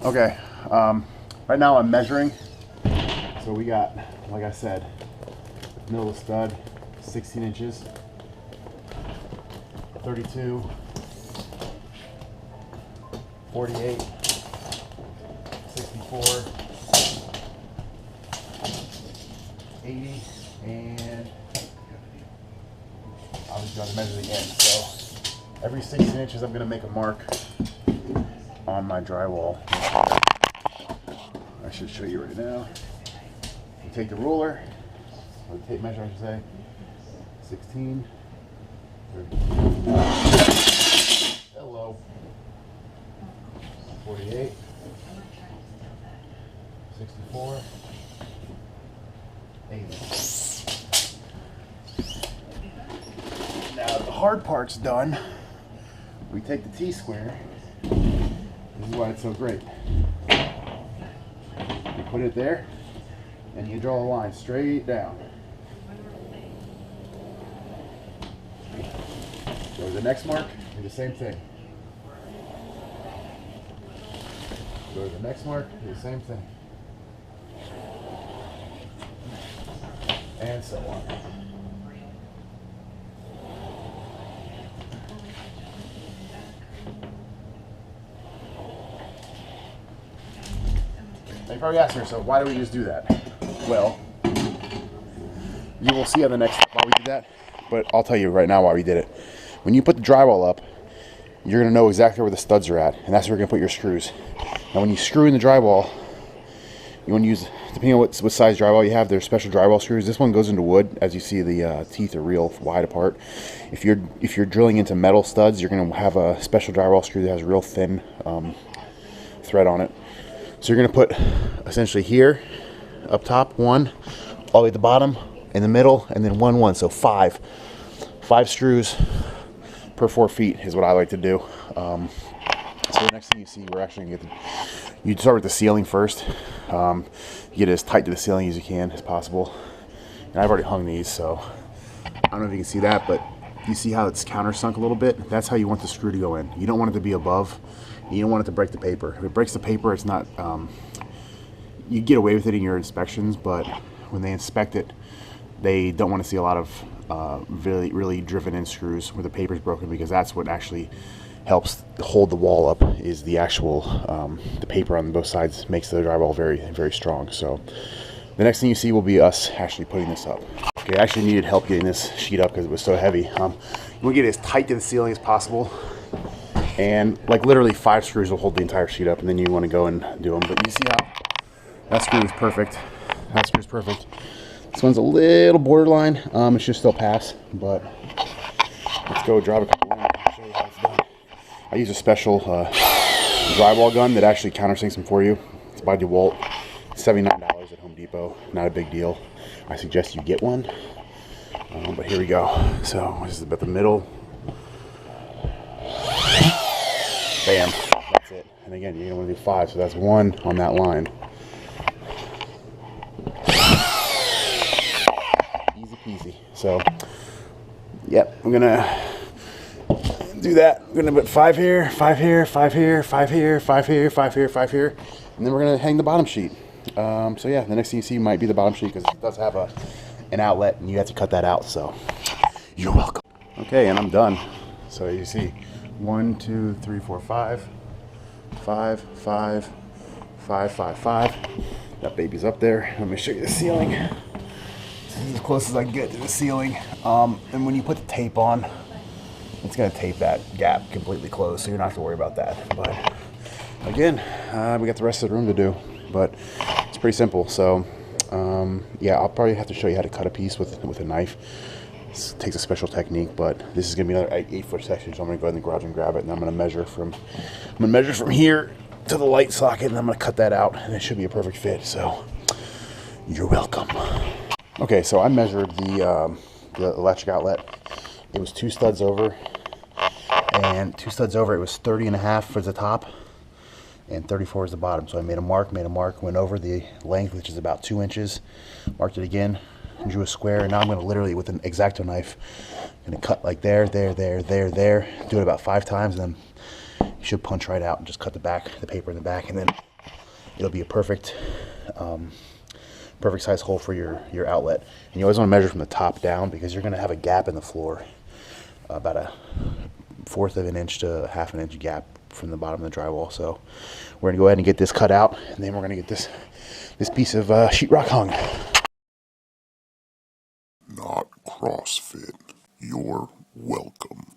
Okay, right now I'm measuring. So we got, like I said, middle of the stud, 16 inches, 32, 48, 64, 80, and obviously got to measure the end. So every 16 inches I'm going to make a mark on my drywall. I should show you right now. You take the ruler, or the tape measure I should say, 16, 32, hello, 48, 64, 80. Now the hard part's done. We take the T-square. This is why it's so great. You put it there, and you draw a line straight down. Go to the next mark, do the same thing. Go to the next mark, do the same thing. And so on. Now you probably ask yourself, why do we just do that? Well, you will see on the next step why we did that, but I'll tell you right now why we did it. When you put the drywall up, you're going to know exactly where the studs are at, and that's where you're going to put your screws. Now when you screw in the drywall, you want to use, depending on what size drywall you have, there's special drywall screws. This one goes into wood. As you see, the teeth are real wide apart. If you're drilling into metal studs, you're going to have a special drywall screw that has real thin thread on it. So you're going to put essentially here, up top, one, all the way at the bottom, in the middle, and then one. So five screws per 4 feet is what I like to do. So the next thing you see, we're actually going to get you start with the ceiling first. You get it as tight to the ceiling as you can, as possible. And I've already hung these, so I don't know if you can see that, but you see how it's countersunk a little bit? That's how you want the screw to go in. You don't want it to be above. You don't want it to break the paper. If it breaks the paper, it's not, you get away with it in your inspections, but when they inspect it, they don't want to see a lot of really driven in screws where the paper's broken, because that's what actually helps hold the wall up, is the actual, the paper on both sides makes the drywall very strong. So the next thing you see will be us actually putting this up. Okay, I actually needed help getting this sheet up because it was so heavy. We'll get it as tight to the ceiling as possible. And like literally 5 screws will hold the entire sheet up, and then you want to go and do them. But you see how that screw is perfect. That screw is perfect. This one's a little borderline. It should still pass, but let's go drive a couple more. I'll show you how it's done. I use a special drywall gun that actually countersinks them for you. It's by DeWalt. $79 at Home Depot. Not a big deal. I suggest you get one. But here we go. So this is about the middle. Bam. That's it. And again, you're going to want to do 5, so that's 1 on that line. Easy peasy. So, yep, I'm going to do that. I'm going to put 5 here, 5 here, 5 here, 5 here, 5 here, 5 here, 5 here, and then we're going to hang the bottom sheet. So yeah, the next thing you see might be the bottom sheet, because it does have an outlet, and you have to cut that out. So you're welcome. Okay, and I'm done. So you see 1, 2, 3, 4, 5, 5, 5, 5, 5, 5. That baby's up there. Let me show you the ceiling. This is as close as I can get to the ceiling. And when you put the tape on, it's going to tape that gap completely closed, so you don't have to worry about that. But again, we got the rest of the room to do, but it's pretty simple. So yeah, I'll probably have to show you how to cut a piece with a knife. This takes a special technique, but this is going to be another 8-foot section, so I'm going to go ahead in the garage and grab it, and I'm going to measure from here to the light socket, and I'm going to cut that out, and it should be a perfect fit. So you're welcome. Okay, so I measured the electric outlet. It was 2 studs over, and 2 studs over, it was 30.5 for the top and 34 is the bottom. So I made a mark, went over the length, which is about 2 inches, marked it again, drew a square, and now I'm going to literally, with an X-Acto knife, going to cut like there, do it about 5 times, and then you should punch right out and just cut the back, the paper in the back, and then it'll be a perfect perfect size hole for your outlet. And you always want to measure from the top down because you're going to have a gap in the floor, about a 1/4 of an inch to a 1/2 inch gap from the bottom of the drywall. So we're going to go ahead and get this cut out, and then we're going to get this piece of sheetrock hung. Not CrossFit. You're welcome.